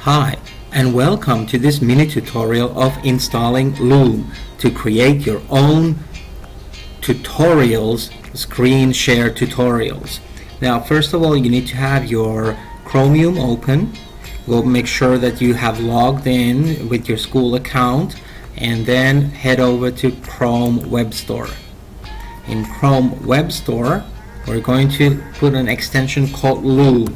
Hi, and welcome to this mini tutorial of installing Loom to create your own tutorials, screen share tutorials. Now, first of all, you need to have your Chromium open. Go make sure that you have logged in with your school account, and then head over to Chrome Web Store. In Chrome Web Store, we're going to put an extension called Loom,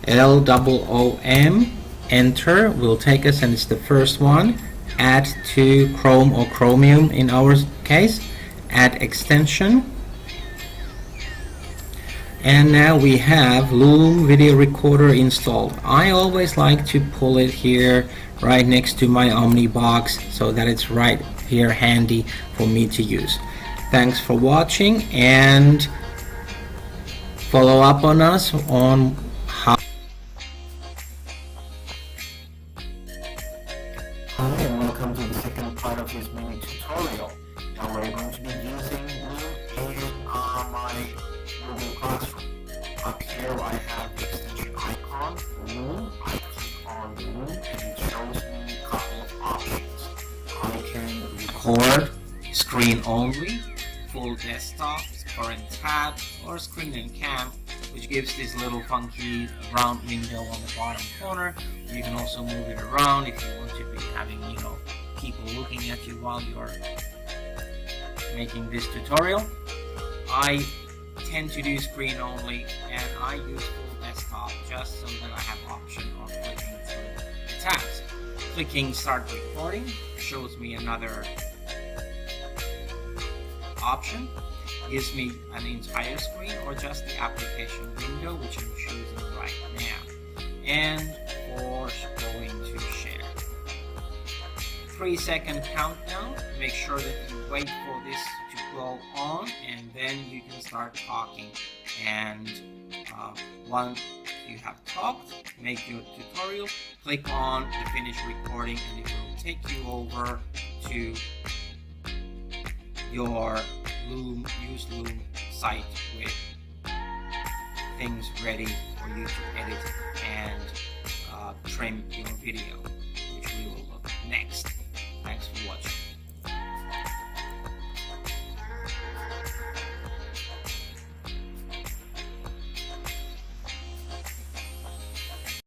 Loom. Enter will take us, and it's the first one. Add to Chrome or Chromium in our case. Add extension. And now we have Loom video recorder installed. I always like to pull it here right next to my Omni box so that it's right here handy for me to use. Thanks for watching, and follow up on us on how. Hi, and welcome to the second part of this mini tutorial. Now we're going to be using Loom in my Google Classroom. Up here I have the extension icon for Loom. I click on Loom and it shows me a couple of options. I can record screen only, full desktop, current tab, or screen and cam, which gives this little funky round window on the bottom corner. You can also move it around if you want to be having, people looking at you while you're making this tutorial. I tend to do screen only, and I use full desktop just so that I have option of clicking through the tabs. Clicking start recording shows me another option. Gives me an entire screen or just the application window, which I'm choosing right now, and for going to share. 3-second countdown. Make sure that you wait for this to go on, and then you can start talking. And once you have talked, make your tutorial, click on the finish recording, and it will take you over to your Loom site with things ready for you to edit and trim your video.